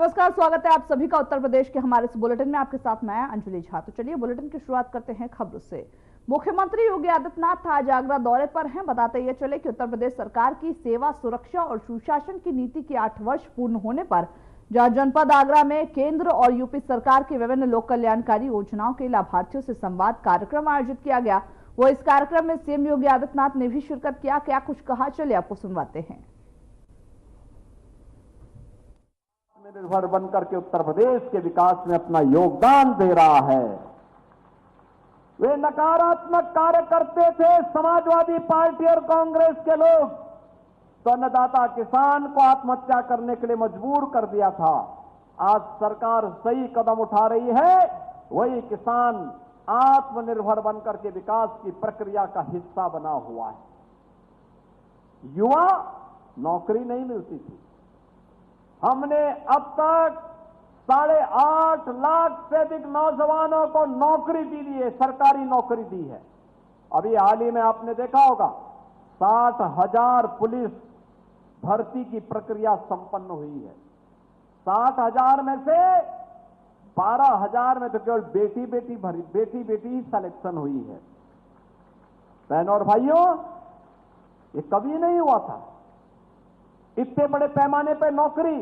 नमस्कार, स्वागत है आप सभी का उत्तर प्रदेश के हमारे इस बुलेटिन में। आपके साथ मैं अंजलि झा। तो चलिए बुलेटिन की शुरुआत करते हैं खबर से। मुख्यमंत्री योगी आदित्यनाथ आज आगरा दौरे पर हैं। बताते ये चले कि उत्तर प्रदेश सरकार की सेवा, सुरक्षा और सुशासन की नीति के 8 वर्ष पूर्ण होने पर जहां जनपद आगरा में केंद्र और यूपी सरकार की विभिन्न लोक कल्याणकारी योजनाओं के लाभार्थियों से संवाद कार्यक्रम आयोजित किया गया, वो इस कार्यक्रम में सीएम योगी आदित्यनाथ ने भी शिरकत किया। क्या कुछ कहा, चलिए आपको सुनवाते हैं। निर्भर बनकर के उत्तर प्रदेश के विकास में अपना योगदान दे रहा है। वे नकारात्मक कार्य करते थे समाजवादी पार्टी और कांग्रेस के लोग, तो अन्नदाता किसान को आत्महत्या करने के लिए मजबूर कर दिया था। आज सरकार सही कदम उठा रही है, वही किसान आत्मनिर्भर बनकर के विकास की प्रक्रिया का हिस्सा बना हुआ है। युवा नौकरी नहीं मिलती थी, हमने अब तक 8.5 लाख से अधिक नौजवानों को नौकरी दी है, सरकारी नौकरी दी है। अभी हाल ही में आपने देखा होगा 60,000 पुलिस भर्ती की प्रक्रिया संपन्न हुई है। 60,000 में से 12,000 में तो केवल बेटी ही सिलेक्शन हुई है। बहनों और भाइयों, ये कभी नहीं हुआ था। इतने बड़े पैमाने पर नौकरी,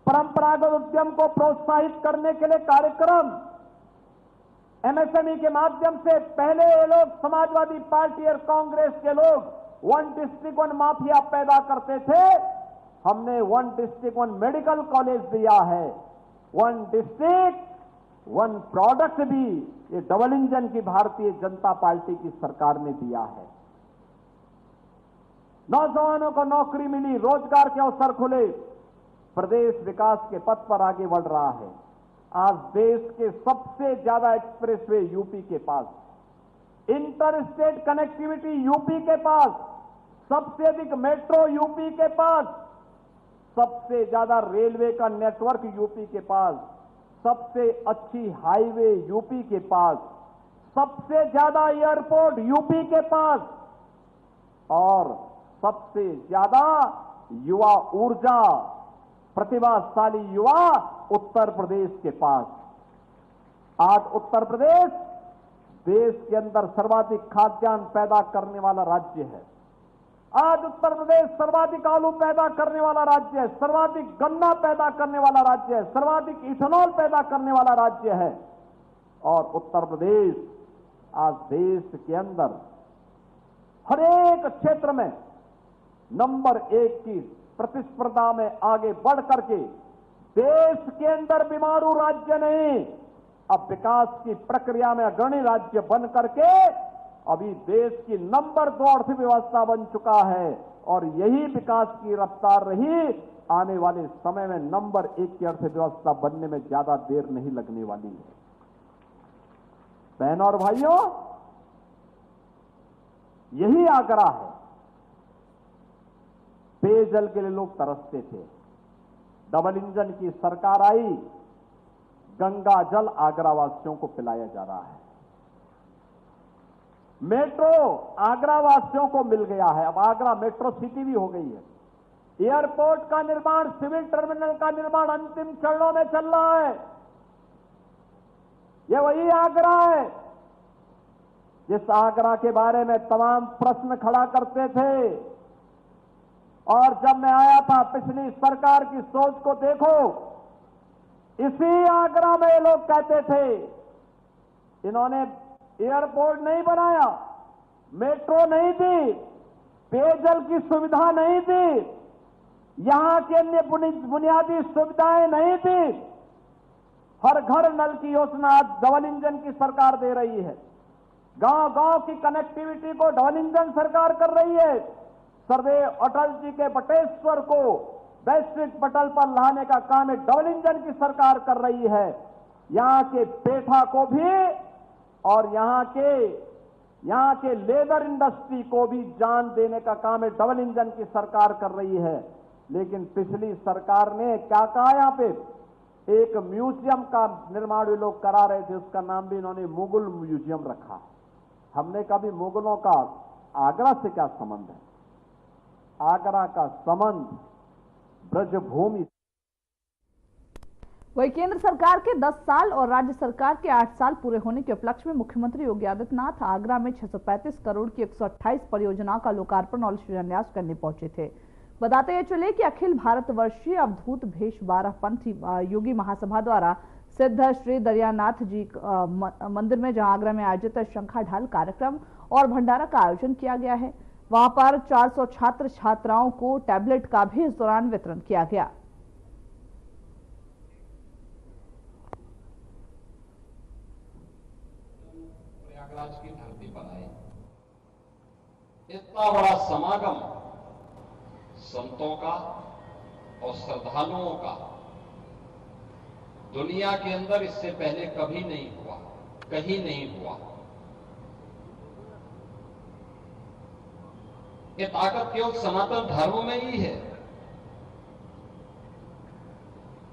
परंपरागत उद्यम को प्रोत्साहित करने के लिए कार्यक्रम, एमएसएमई के माध्यम से पहले ये लोग समाजवादी पार्टी और कांग्रेस के लोग 1 डिस्ट्रिक्ट 1 माफिया पैदा करते थे। हमने 1 डिस्ट्रिक्ट 1 मेडिकल कॉलेज दिया है। 1 डिस्ट्रिक्ट 1 प्रोडक्ट भी ये डबल इंजन की भारतीय जनता पार्टी की सरकार ने दिया है। नौजवानों को नौकरी मिली, रोजगार के अवसर खुले, प्रदेश विकास के पथ पर आगे बढ़ रहा है। आज देश के सबसे ज्यादा एक्सप्रेसवे यूपी के पास, इंटर स्टेट कनेक्टिविटी यूपी के पास, सबसे अधिक मेट्रो यूपी के पास, सबसे ज्यादा रेलवे का नेटवर्क यूपी के पास, सबसे अच्छी हाईवे यूपी के पास, सबसे ज्यादा एयरपोर्ट यूपी के पास और सबसे ज्यादा युवा ऊर्जा, प्रतिभाशाली युवा उत्तर प्रदेश के पास। आज उत्तर प्रदेश देश के अंदर सर्वाधिक खाद्यान्न पैदा करने वाला राज्य है। आज उत्तर प्रदेश सर्वाधिक आलू पैदा करने वाला राज्य है, सर्वाधिक गन्ना पैदा करने वाला राज्य है, सर्वाधिक इथेनॉल पैदा करने वाला राज्य है। और उत्तर प्रदेश आज देश के अंदर हर एक क्षेत्र में नंबर 1 की प्रतिस्पर्धा में आगे बढ़ करके देश के अंदर बीमारू राज्य नहीं, अब विकास की प्रक्रिया में अग्रणी राज्य बन करके अभी देश की नंबर 2 अर्थव्यवस्था बन चुका है। और यही विकास की रफ्तार रही, आने वाले समय में नंबर 1 की अर्थव्यवस्था बनने में ज्यादा देर नहीं लगने वाली है। बहनों और भाइयों, यही आगरा है। पेयजल के लिए लोग तरसते थे, डबल इंजन की सरकार आई, गंगा जल आगरा वासियों को पिलाया जा रहा है। मेट्रो आगरा वासियों को मिल गया है, अब आगरा मेट्रो सिटी भी हो गई है। एयरपोर्ट का निर्माण, सिविल टर्मिनल का निर्माण अंतिम चरणों में चल रहा है। यह वही आगरा है जिस आगरा के बारे में तमाम प्रश्न खड़ा करते थे। और जब मैं आया था, पिछली सरकार की सोच को देखो, इसी आगरा में ये लोग कहते थे इन्होंने एयरपोर्ट नहीं बनाया, मेट्रो नहीं दी, पेयजल की सुविधा नहीं दी, यहां की अन्य बुनियादी सुविधाएं नहीं दी। हर घर नल की योजना आज डबल इंजन की सरकार दे रही है। गांव गांव की कनेक्टिविटी को डबल इंजन सरकार कर रही है। सरदेव अटल जी के बटेश्वर को वैश्विक पटल पर लाने का काम एक डबल इंजन की सरकार कर रही है। यहां के पेठा को भी और यहां के लेदर इंडस्ट्री को भी जान देने का काम एक डबल इंजन की सरकार कर रही है। लेकिन पिछली सरकार ने क्या कहा, यहां पे एक म्यूजियम का निर्माण ये लोग करा रहे थे, उसका नाम भी इन्होंने मुगल म्यूजियम रखा। हमने कभी मुगलों का आगरा से क्या संबंध है? आगरा का संबंध ब्रजभूमि। वही केंद्र सरकार के 10 साल और राज्य सरकार के 8 साल पूरे होने के उपलक्ष्य में मुख्यमंत्री योगी आदित्यनाथ आगरा में 635 करोड़ की 128 परियोजनाओं का लोकार्पण और शिलान्यास करने पहुंचे थे। बताते ये चले कि अखिल भारतवर्षीय अवधूत भेष 12 पंथी योगी महासभा द्वारा सिद्ध श्री दरियानाथ जी मंदिर में, जहां आगरा में आयोजित शंखा ढाल कार्यक्रम और भंडारा का आयोजन किया गया है, वहां पर 400 छात्र छात्राओं को टैबलेट का भी इस दौरान वितरण किया गया। प्रयागराज की धरती पर आए, इतना बड़ा समागम संतों का और श्रद्धालुओं का दुनिया के अंदर इससे पहले कभी नहीं हुआ, कहीं नहीं हुआ। ये ताकत केवल सनातन धर्म में ही है।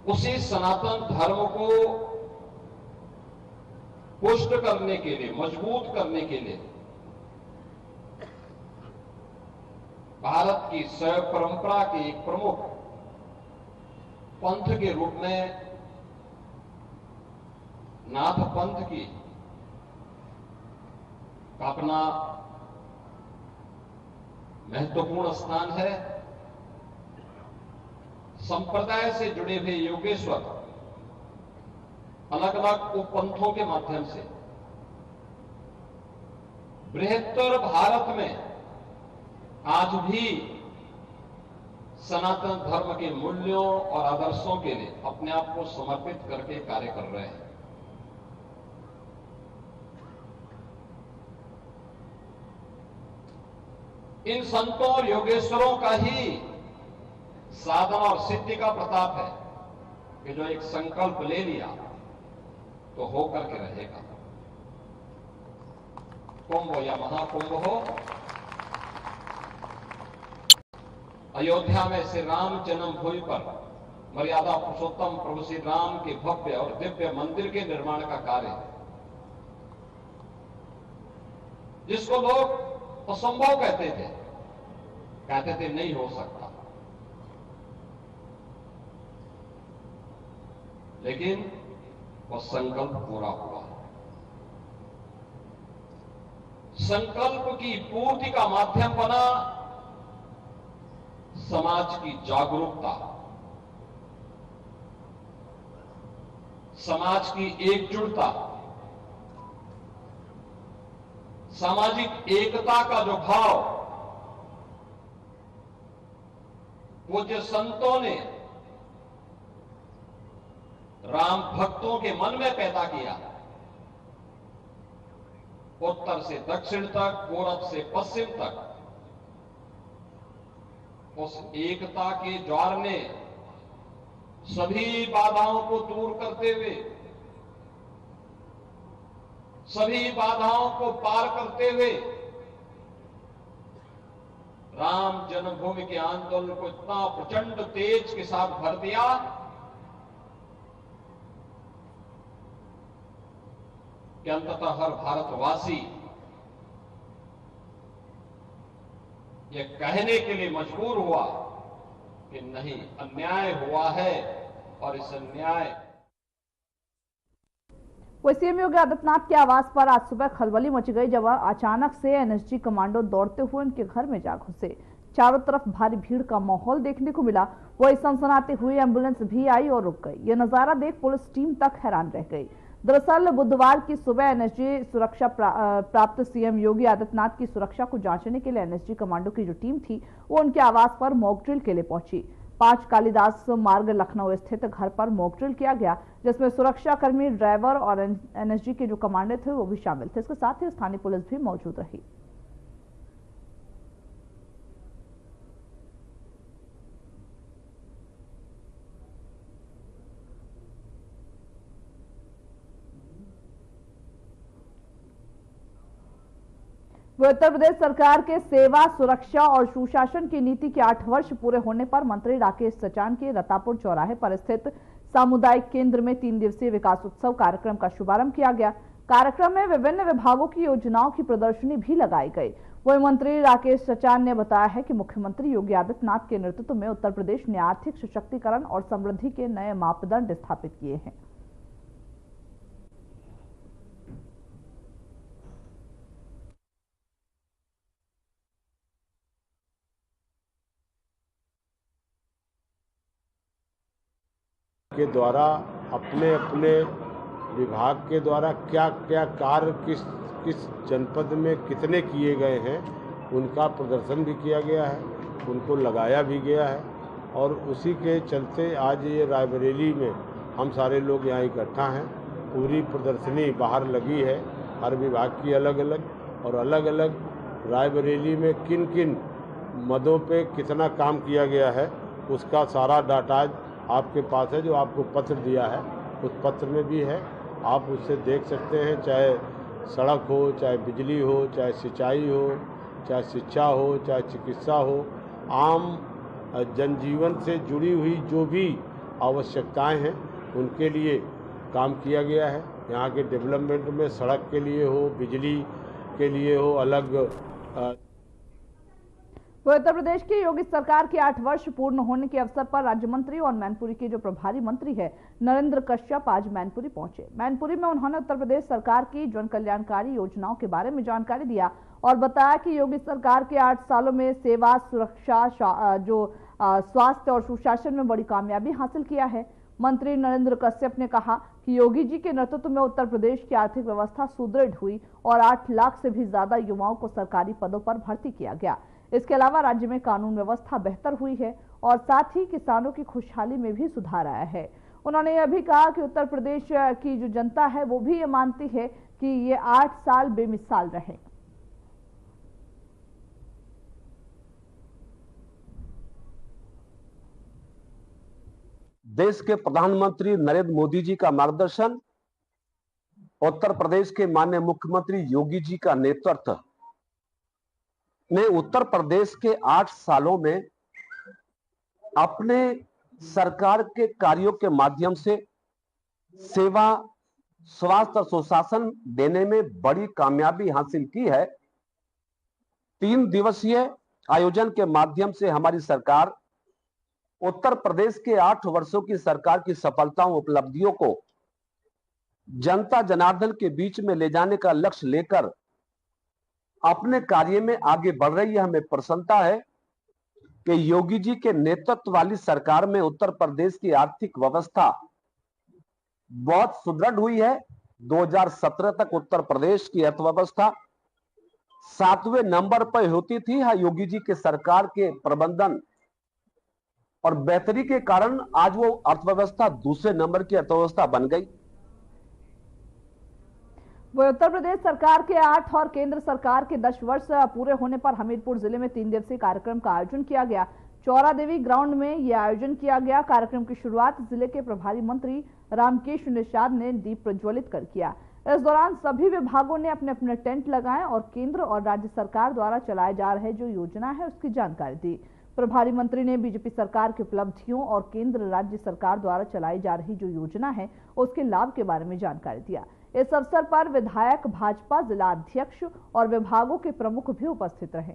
उसी सनातन धर्म को पुष्ट करने के लिए, मजबूत करने के लिए भारत की शैव परंपरा के एक प्रमुख पंथ के रूप में नाथ पंथ की अपना महत्वपूर्ण स्थान है। संप्रदाय से जुड़े हुए योगेश्वर अलग अलग उपपंथों के माध्यम से बृहत्तर भारत में आज भी सनातन धर्म के मूल्यों और आदर्शों के लिए अपने आप को समर्पित करके कार्य कर रहे हैं। इन संतों और योगेश्वरों का ही साधना और सिद्धि का प्रताप है कि जो एक संकल्प ले लिया तो हो करके रहेगा। कुंभ या महाकुंभ हो, अयोध्या में श्री राम जन्मभूमि पर मर्यादा पुरुषोत्तम प्रभु श्री राम के भव्य और दिव्य मंदिर के निर्माण का कार्य, जिसको लोग असंभव कहते थे नहीं हो सकता, लेकिन वह संकल्प पूरा हुआ। संकल्प की पूर्ति का माध्यम बना समाज की जागरूकता, समाज की एकजुटता, सामाजिक एकता का जो भाव पूज्य संतों ने राम भक्तों के मन में पैदा किया, उत्तर से दक्षिण तक, पूरब से पश्चिम तक, उस एकता के ज्वार ने सभी बाधाओं को दूर करते हुए, सभी बाधाओं को पार करते हुए राम जन्मभूमि के आंदोलन को इतना प्रचंड तेज के साथ भर दिया कि अंततः हर भारतवासी ये कहने के लिए मजबूर हुआ कि नहीं, अन्याय हुआ है और इस अन्याय। वही सीएम योगी आदित्यनाथ के आवास पर आज सुबह खलबली मच गई जब अचानक से एनएसजी कमांडो दौड़ते हुए उनके घर में जा घुसे। चारों तरफ भारी भीड़ का माहौल देखने को मिला। वही सनसनाती हुई एम्बुलेंस भी आई और रुक गई। यह नजारा देख पुलिस टीम तक हैरान रह गई। दरअसल बुधवार की सुबह एनएसजी सुरक्षा प्राप्त सीएम योगी आदित्यनाथ की सुरक्षा को जांचने के लिए एनएसजी कमांडो की जो टीम थी वो उनके आवास पर मॉक ड्रिल के लिए पहुंची। 5 कालिदास मार्ग लखनऊ स्थित घर पर मॉक ड्रिल किया गया, जिसमें सुरक्षाकर्मी, ड्राइवर और एनएसजी के जो कमांडर थे वो भी शामिल थे। इसके साथ ही स्थानीय पुलिस भी मौजूद रही। उत्तर प्रदेश सरकार के सेवा, सुरक्षा और सुशासन की नीति के 8 वर्ष पूरे होने पर मंत्री राकेश सचान के रतापुर चौराहे पर स्थित सामुदायिक केंद्र में 3 दिवसीय विकास उत्सव कार्यक्रम का शुभारंभ किया गया। कार्यक्रम में विभिन्न विभागों की योजनाओं की प्रदर्शनी भी लगाई गई। वही मंत्री राकेश सचान ने बताया है कि मुख्यमंत्री योगी आदित्यनाथ के नेतृत्व में उत्तर प्रदेश ने आर्थिक सशक्तिकरण और समृद्धि के नए मापदंड स्थापित किए हैं। के द्वारा अपने अपने विभाग के द्वारा क्या क्या कार्य किस जनपद में कितने किए गए हैं उनका प्रदर्शन भी किया गया है, उनको लगाया भी गया है। और उसी के चलते आज ये रायबरेली में हम सारे लोग यहाँ इकट्ठा हैं। पूरी प्रदर्शनी बाहर लगी है, हर विभाग की अलग अलग, और अलग अलग रायबरेली में किन किन मदों पे कितना काम किया गया है उसका सारा डाटा आपके पास है, जो आपको पत्र दिया है उस पत्र में भी है। आप उससे देख सकते हैं, चाहे सड़क हो, चाहे बिजली हो, चाहे सिंचाई हो, चाहे शिक्षा हो, चाहे चिकित्सा हो, आम जनजीवन से जुड़ी हुई जो भी आवश्यकताएं हैं उनके लिए काम किया गया है। यहाँ के डेवलपमेंट में सड़क के लिए हो, बिजली के लिए हो, अलग वह उत्तर प्रदेश की योगी सरकार के 8 वर्ष पूर्ण होने के अवसर पर राज्य मंत्री और मैनपुरी के जो प्रभारी मंत्री है नरेंद्र कश्यप आज मैनपुरी पहुंचे। मैनपुरी में उन्होंने उत्तर प्रदेश सरकार की जन कल्याणकारी योजनाओं के बारे में जानकारी दिया और बताया कि योगी सरकार के 8 सालों में सेवा, सुरक्षा, स्वास्थ्य और सुशासन में बड़ी कामयाबी हासिल किया है। मंत्री नरेंद्र कश्यप ने कहा कि योगी जी के नेतृत्व में उत्तर प्रदेश की आर्थिक व्यवस्था सुदृढ़ हुई और 8 लाख से भी ज्यादा युवाओं को सरकारी पदों पर भर्ती किया गया। इसके अलावा राज्य में कानून व्यवस्था बेहतर हुई है और साथ ही किसानों की खुशहाली में भी सुधार आया है। उन्होंने यह भी कहा कि उत्तर प्रदेश की जो जनता है वो भी ये मानती है कि ये 8 साल बेमिसाल रहे। देश के प्रधानमंत्री नरेंद्र मोदी जी का मार्गदर्शन, उत्तर प्रदेश के माननीय मुख्यमंत्री योगी जी का नेतृत्व ने उत्तर प्रदेश के 8 सालों में अपने सरकार के कार्यों के माध्यम से सेवा, स्वास्थ्य और सुशासन देने में बड़ी कामयाबी हासिल की है। 3 दिवसीय आयोजन के माध्यम से हमारी सरकार उत्तर प्रदेश के 8 वर्षों की सरकार की सफलताओं, उपलब्धियों को जनता जनार्दन के बीच में ले जाने का लक्ष्य लेकर अपने कार्य में आगे बढ़ रही है। हमें प्रसन्नता है कि योगी जी के नेतृत्व वाली सरकार में उत्तर प्रदेश की आर्थिक व्यवस्था बहुत सुदृढ़ हुई है। 2017 तक उत्तर प्रदेश की अर्थव्यवस्था 7वें नंबर पर होती थी। योगी जी के सरकार के प्रबंधन और बेहतरी के कारण आज वो अर्थव्यवस्था दूसरे नंबर की अर्थव्यवस्था बन गई। वह उत्तर प्रदेश सरकार के 8 और केंद्र सरकार के 10 वर्ष पूरे होने पर हमीरपुर जिले में 3 दिवसीय कार्यक्रम का आयोजन किया गया। चौरा देवी ग्राउंड में यह आयोजन किया गया। कार्यक्रम की शुरुआत जिले के प्रभारी मंत्री रामकेश निषाद ने दीप प्रज्वलित कर किया। इस दौरान सभी विभागों ने अपने अपने टेंट लगाए और केंद्र और राज्य सरकार द्वारा चलाए जा रहे जो योजना है उसकी जानकारी दी। प्रभारी मंत्री ने बीजेपी सरकार की उपलब्धियों और केंद्र राज्य सरकार द्वारा चलाई जा रही जो योजना है उसके लाभ के बारे में जानकारी दिया। इस अवसर पर विधायक, भाजपा जिला अध्यक्ष और विभागों के प्रमुख भी उपस्थित रहे।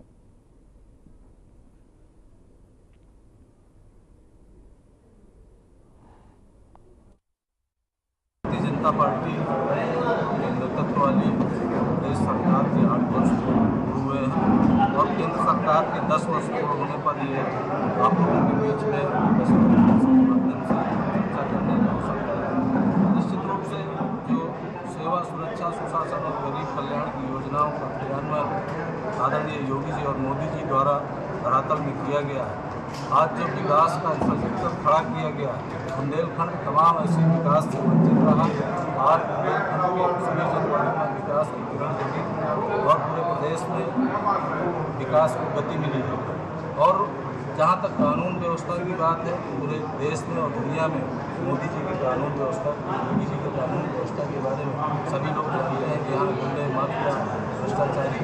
भारतीय जनता पार्टी के नेतृत्व वाली प्रदेश सरकार के 8 वर्ष पूरे हुए हैं और केंद्र सरकार के 10 वर्ष पूरे होने पर ये आप लोगों के बीच में माध्यम से चर्चा करने का अवसर है। निश्चित रूप से जो सेवा, सुरक्षा, सुशासन और गरीब कल्याण की योजनाओं का क्रियान्वयन आदरणीय योगी जी और मोदी जी द्वारा धरातल में किया गया है। आज जो विकास का इंफ्रास्ट्रक्चर खड़ा किया गया है, बुंदेलखंड तमाम ऐसे विकास से वंचित रहा। आज बुंदेलखंड के सभी जनपदों में विकास की किरण लगी और पूरे प्रदेश में विकास को गति मिली है। और जहाँ तक कानून व्यवस्था की बात है, पूरे देश में और दुनिया में मोदी जी की कानून व्यवस्था, योगी जी की कानून व्यवस्था के बारे में सभी लोग जानते हैं कि यहाँ गुंडे, माफिया, भ्रष्टाचारी।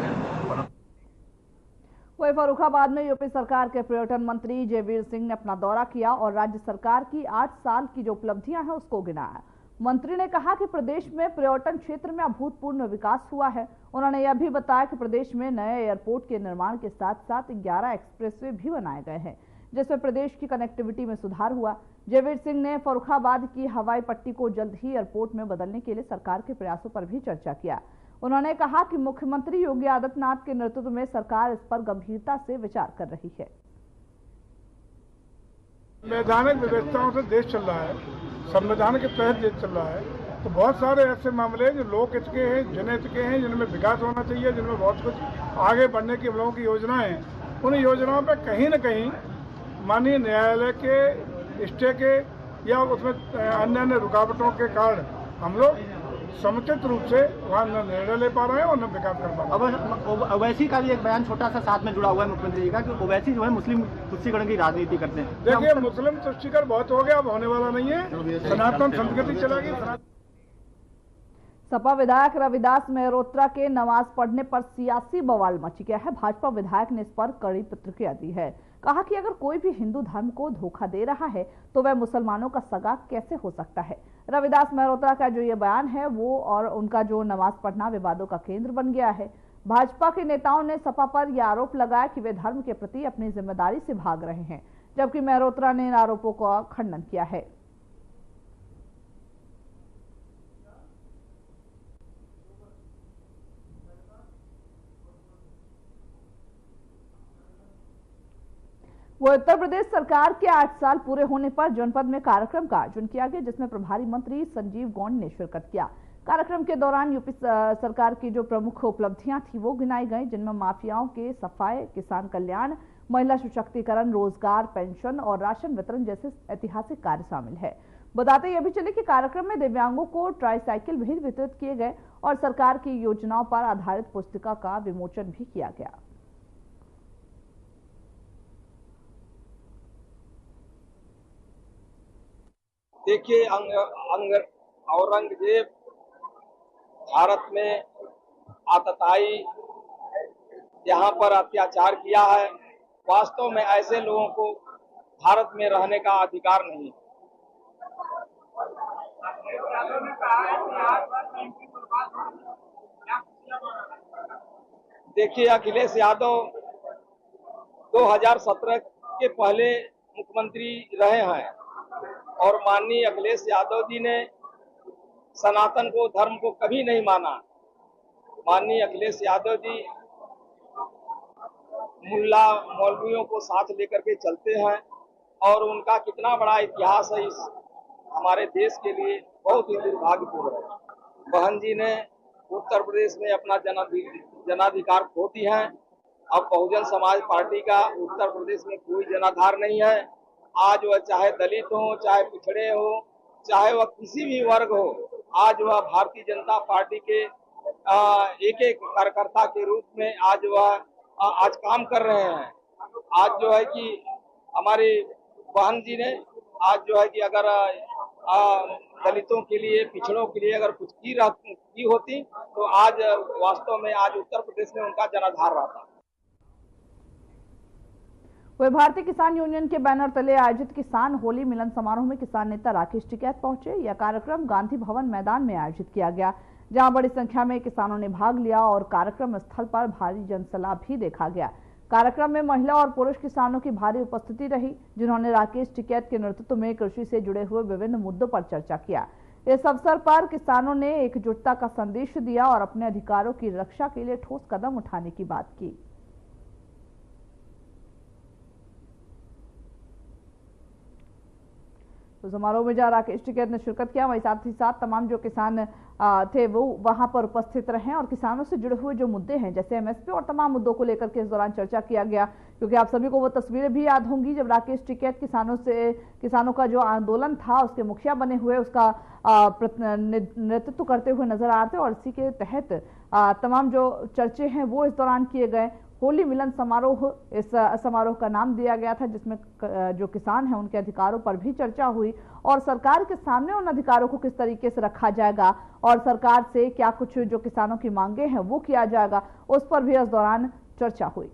वही फर्रुखाबाद में यूपी सरकार के पर्यटन मंत्री जयवीर सिंह ने अपना दौरा किया और राज्य सरकार की 8 साल की जो उपलब्धियां हैं उसको गिनाया। मंत्री ने कहा कि प्रदेश में पर्यटन क्षेत्र में अभूतपूर्व विकास हुआ है। उन्होंने यह भी बताया कि प्रदेश में नए एयरपोर्ट के निर्माण के साथ साथ 11 एक्सप्रेसवे भी बनाए गए हैं, जिसमें प्रदेश की कनेक्टिविटी में सुधार हुआ। जयवीर सिंह ने फर्रुखाबाद की हवाई पट्टी को जल्द ही एयरपोर्ट में बदलने के लिए सरकार के प्रयासों पर भी चर्चा किया। उन्होंने कहा कि मुख्यमंत्री योगी आदित्यनाथ के नेतृत्व में सरकार इस पर गंभीरता से विचार कर रही है। संवैधानिक व्यवस्थाओं से देश चल रहा है, संविधान के तहत देश चल रहा है, तो बहुत सारे ऐसे मामले जो लोक हित के हैं, जनहित के हैं, जिनमें विकास होना चाहिए, जिनमें बहुत कुछ आगे बढ़ने की हम लोगों की योजनाएं हैं, उन योजनाओं पर कहीं न कहीं माननीय न्यायालय के स्टे के या उसमें अन्य रुकावटों के कारण हम लोग समुचित रूप से वहाँ न निर्णय ले पा रहे हैं और न विकास कर पा रहे हैं। ओवैसी का भी एक बयान छोटा सा साथ में जुड़ा हुआ है मुख्यमंत्री जी का कि ओवैसी जो है मुस्लिम तुष्टिकरण की राजनीति करते हैं। देखिए, मुस्लिम तुष्टिकरण बहुत हो गया, अब होने वाला नहीं है। सनातन संस्कृति चलेगी। सपा विधायक रविदास मेहरोत्रा के नमाज पढ़ने पर सियासी बवाल मच गया है। भाजपा विधायक ने इस पर कड़ी प्रतिक्रिया दी है। कहा कि अगर कोई भी हिंदू धर्म को धोखा दे रहा है तो वह मुसलमानों का सगा कैसे हो सकता है। रविदास मेहरोत्रा का जो ये बयान है वो और उनका जो नमाज पढ़ना विवादों का केंद्र बन गया है। भाजपा के नेताओं ने सपा पर यह आरोप लगाया कि वे धर्म के प्रति अपनी जिम्मेदारी से भाग रहे हैं, जबकि मेहरोत्रा ने इन आरोपों का खंडन किया है। वो उत्तर प्रदेश सरकार के 8 साल पूरे होने पर जनपद में कार्यक्रम का आयोजन किया गया, जिसमें प्रभारी मंत्री संजीव गौंड ने शिरकत किया। कार्यक्रम के दौरान यूपी सरकार की जो प्रमुख उपलब्धियां थी वो गिनाई गई, जिनमें माफियाओं के सफाई, किसान कल्याण, महिला सशक्तिकरण, रोजगार, पेंशन और राशन वितरण जैसे ऐतिहासिक कार्य शामिल है। बताते यह भी चले कि कार्यक्रम में दिव्यांगों को ट्राईसाइकिल भी वितरित किए गए और सरकार की योजनाओं पर आधारित पुस्तिका का विमोचन भी किया गया। देखिए, औरंगजेब भारत में आतताई यहाँ पर अत्याचार किया है। वास्तव में ऐसे लोगों को भारत में रहने का अधिकार नहीं। देखिए, अखिलेश यादव 2017 के पहले मुख्यमंत्री रहे हैं और माननीय अखिलेश यादव जी ने सनातन को, धर्म को कभी नहीं माना। माननीय अखिलेश यादव जी मुल्ला मौलवियों को साथ लेकर के चलते हैं और उनका कितना बड़ा इतिहास है इस हमारे देश के लिए बहुत ही दुर्भाग्यपूर्ण है। बहन जी ने उत्तर प्रदेश में अपना जनाधिकार खो दी है। अब बहुजन समाज पार्टी का उत्तर प्रदेश में कोई जनाधार नहीं है। आज वह चाहे दलित हो, चाहे पिछड़े हो, चाहे वह किसी भी वर्ग हो, आज वह भारतीय जनता पार्टी के एक एक कार्यकर्ता के रूप में आज काम कर रहे हैं। आज जो है कि हमारी बहन जी ने आज जो है कि अगर दलितों के लिए, पिछड़ों के लिए अगर कुछ की होती तो आज वास्तव में आज उत्तर प्रदेश में उनका जनाधार रहता। वह भारतीय किसान यूनियन के बैनर तले आयोजित किसान होली मिलन समारोह में किसान नेता राकेश टिकैत पहुंचे। यह कार्यक्रम गांधी भवन मैदान में आयोजित किया गया, जहां बड़ी संख्या में किसानों ने भाग लिया और कार्यक्रम स्थल पर भारी जनसलाह भी देखा गया। कार्यक्रम में महिला और पुरुष किसानों की भारी उपस्थिति रही, जिन्होंने राकेश टिकैत के नेतृत्व में कृषि से जुड़े हुए विभिन्न मुद्दों पर चर्चा किया। इस अवसर पर किसानों ने एकजुटता का संदेश दिया और अपने अधिकारों की रक्षा के लिए ठोस कदम उठाने की बात की। तो समारोह में जहां राकेश टिकैत ने शिरकत किया, वहीं साथ ही साथ तमाम जो किसान थे वो वहां पर उपस्थित रहे और किसानों से जुड़े हुए जो मुद्दे हैं जैसे एमएसपी और तमाम मुद्दों को लेकर के इस दौरान चर्चा किया गया। क्योंकि आप सभी को वो तस्वीरें भी याद होंगी जब राकेश टिकैत किसानों का जो आंदोलन था उसके मुखिया बने हुए उसका नेतृत्व करते हुए नजर आ रहे थे और इसी के तहत तमाम जो चर्चे हैं वो इस दौरान किए गए। होली मिलन समारोह इस समारोह का नाम दिया गया था, जिसमें जो किसान हैं उनके अधिकारों पर भी चर्चा हुई और सरकार के सामने उन अधिकारों को किस तरीके से रखा जाएगा और सरकार से क्या कुछ जो किसानों की मांगे हैं वो किया जाएगा, उस पर भी इस दौरान चर्चा हुई।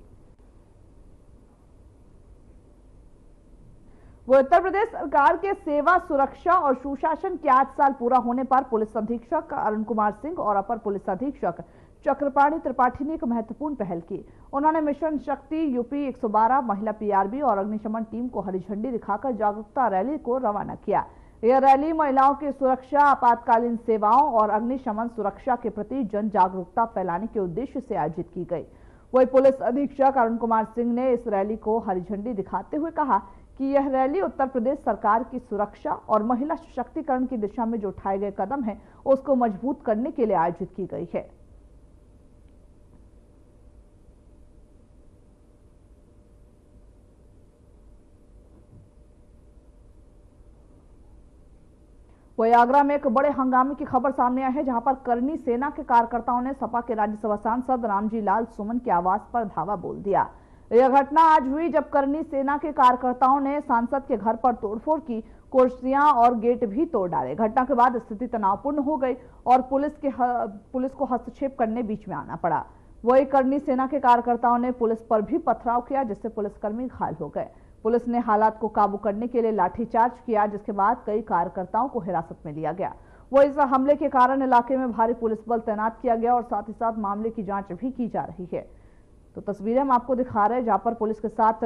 वो उत्तर प्रदेश सरकार के सेवा, सुरक्षा और सुशासन के 8 साल पूरा होने पर पुलिस अधीक्षक अरुण कुमार सिंह और अपर पुलिस अधीक्षक चक्रपाणी त्रिपाठी ने एक महत्वपूर्ण पहल की। उन्होंने मिशन शक्ति यूपी 112 महिला पीआरबी और अग्निशमन टीम को हरी झंडी दिखाकर जागरूकता रैली को रवाना किया। यह रैली महिलाओं की सुरक्षा, आपातकालीन सेवाओं और अग्निशमन सुरक्षा के प्रति जन जागरूकता फैलाने के उद्देश्य से आयोजित की गई। वही पुलिस अधीक्षक अरुण कुमार सिंह ने इस रैली को हरी झंडी दिखाते हुए कहा कि यह रैली उत्तर प्रदेश सरकार की सुरक्षा और महिला सशक्तिकरण की दिशा में जो उठाए गए कदम हैं, उसको मजबूत करने के लिए आयोजित की गई है। वही आगरा में एक बड़े हंगामे की खबर सामने आई है, जहां पर करनी सेना के कार्यकर्ताओं ने सपा के राज्यसभा सांसद रामजी लाल सुमन के आवास पर धावा बोल दिया। यह घटना आज हुई जब करनी सेना के कार्यकर्ताओं ने सांसद के घर पर तोड़फोड़ की, कुर्सियां और गेट भी तोड़ डाले। घटना के बाद स्थिति तनावपूर्ण हो गई और पुलिस को हस्तक्षेप करने बीच में आना पड़ा। वही करनी सेना के कार्यकर्ताओं ने पुलिस पर भी पथराव किया, जिससे पुलिसकर्मी घायल हो गए। पुलिस ने हालात को काबू करने के लिए लाठीचार्ज किया, जिसके बाद कई कार्यकर्ताओं को हिरासत में लिया गया। वो इस हमले के कारण इलाके में भारी पुलिस बल तैनात किया गया और साथ ही साथ मामले की जांच भी की जा रही है। तो तस्वीरें हम आपको दिखा रहे हैं, जहां पर पुलिस के साथ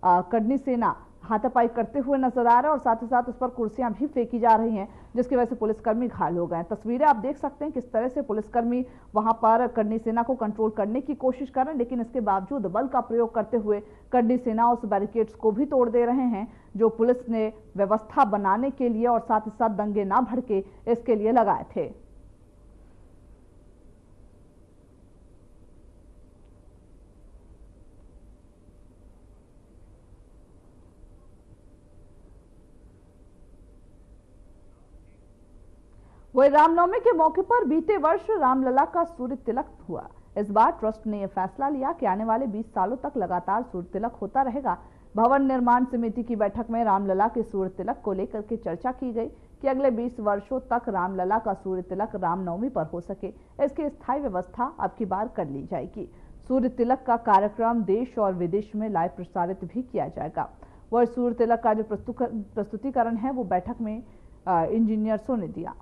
करनी सेना हाथापाई करते हुए नजर आ रहा है और साथ ही साथ उस पर कुर्सियां भी फेंकी जा रही हैं, जिसकी वजह से पुलिसकर्मी घायल हो गए। तस्वीरें आप देख सकते हैं किस तरह से पुलिसकर्मी वहां पर करनी सेना को कंट्रोल करने की कोशिश कर रहे हैं, लेकिन इसके बावजूद बल का प्रयोग करते हुए करनी सेना उस बैरिकेड्स को भी तोड़ दे रहे हैं, जो पुलिस ने व्यवस्था बनाने के लिए और साथ ही साथ दंगे ना भड़के इसके लिए लगाए थे। वही रामनवमी के मौके पर बीते वर्ष रामलला का सूर्य तिलक हुआ। इस बार ट्रस्ट ने यह फैसला लिया कि आने वाले 20 सालों तक लगातार सूर्य तिलक होता रहेगा। भवन निर्माण समिति की बैठक में रामलला के सूर्य तिलक को लेकर के चर्चा की गई कि अगले 20 वर्षों तक रामलला का सूर्य तिलक रामनवमी पर हो सके, इसकी स्थायी व्यवस्था अब की बार कर ली जाएगी। सूर्य तिलक का कार्यक्रम देश और विदेश में लाइव प्रसारित भी किया जाएगा। वह सूर्य तिलक का जो प्रस्तुतिकरण है वो बैठक में इंजीनियर्सों ने दिया।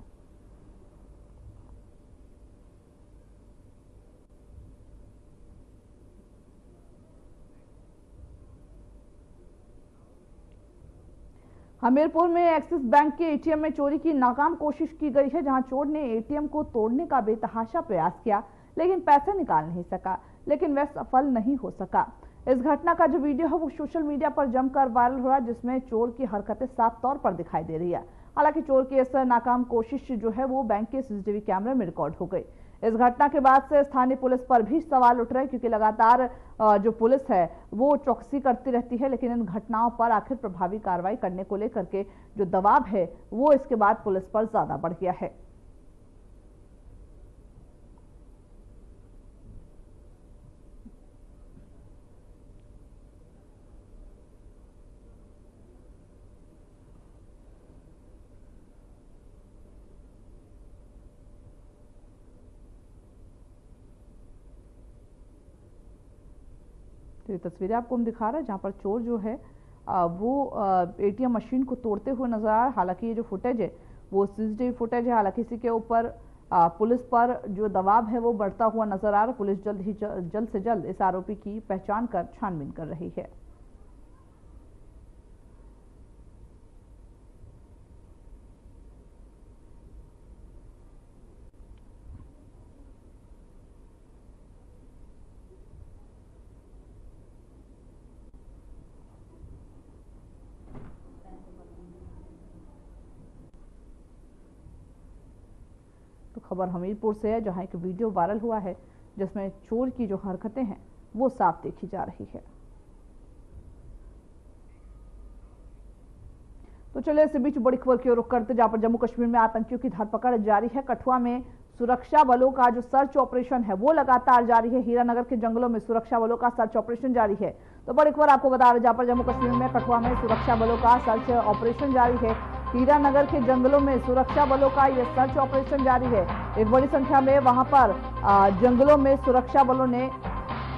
हमीरपुर में एक्सिस बैंक के एटीएम में चोरी की नाकाम कोशिश की गई है, जहां चोर ने एटीएम को तोड़ने का बेतहाशा प्रयास किया, लेकिन पैसे निकाल नहीं सका, लेकिन वह सफल नहीं हो सका। इस घटना का जो वीडियो है वो सोशल मीडिया पर जमकर वायरल हो रहा है, जिसमें चोर की हरकतें साफ तौर पर दिखाई दे रही है। हालांकि चोर की इस नाकाम कोशिश जो है वो बैंक के सीसीटीवी कैमरे में रिकॉर्ड हो गई। इस घटना के बाद से स्थानीय पुलिस पर भी सवाल उठ रहे हैं, क्योंकि लगातार जो पुलिस है वो चौकसी करती रहती है, लेकिन इन घटनाओं पर आखिर प्रभावी कार्रवाई करने को लेकर के जो दबाव है वो इसके बाद पुलिस पर ज्यादा बढ़ गया है। तो ये तस्वीरें आपको हम दिखा रहे हैं, जहां पर चोर जो है वो एटीएम मशीन को तोड़ते हुए नजर आ रहा है। हालांकि ये जो फुटेज है वो सीसीटीवी फुटेज है। हालांकि इसी के ऊपर पुलिस पर जो दबाव है वो बढ़ता हुआ नजर आ रहा है। पुलिस जल्द से जल्द इस आरोपी की पहचान कर छानबीन कर रही है। तो खबर हमीरपुर से है, जहां एक वीडियो वायरल हुआ है जिसमें चोर की जो हरकतें हैं वो साफ देखी जा रही है। तो चलिए इसी बीच बड़ी खबर की ओर रुख करते, जहां पर जम्मू कश्मीर में आतंकियों की धरपकड़ जारी है। कठुआ में सुरक्षा बलों का जो सर्च ऑपरेशन है वो लगातार जारी है। हीरानगर के जंगलों में सुरक्षा बलों का सर्च ऑपरेशन जारी है। तो बड़ी खबर आपको बता रहे, जहां पर जम्मू कश्मीर में कठुआ में सुरक्षा बलों का सर्च ऑपरेशन जारी है। हीरानगर के जंगलों में सुरक्षा बलों का यह सर्च ऑपरेशन जारी है। एक बड़ी संख्या में वहां पर जंगलों में सुरक्षा बलों ने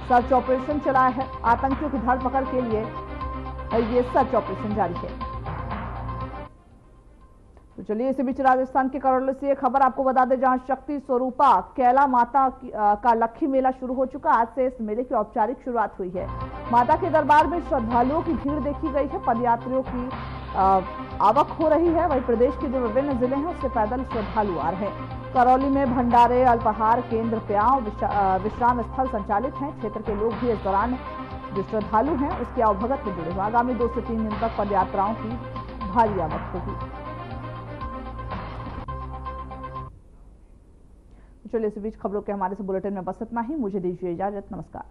सर्च ऑपरेशन चलाया है। आतंकियों की धरपकड़ के लिए ये सर्च ऑपरेशन जारी है। तो चलिए इसी बीच राजस्थान के करौली से खबर आपको बता दें, जहां शक्ति स्वरूपा कैला माता का लक्खी मेला शुरू हो चुका। आज से इस मेले की औपचारिक शुरुआत हुई है। माता के दरबार में श्रद्धालुओं की भीड़ देखी गई है। पदयात्रियों की आवक हो रही है। वहीं प्रदेश के जो विभिन्न जिले हैं उससे पैदल श्रद्धालु आ रहे हैं। करौली में भंडारे, अल्पाहार केंद्र, प्याव, विश्राम स्थल संचालित हैं। क्षेत्र के लोग भी इस दौरान जो श्रद्धालु हैं उसके अवभगत में जुड़े हुए। आगामी 2 से 3 दिन तक पदयात्राओं की भारी आवक होगी। चलिए इस बीच खबरों के हमारे से बुलेटिन में बस इतना ही। मुझे दीजिए इजाजत। नमस्कार।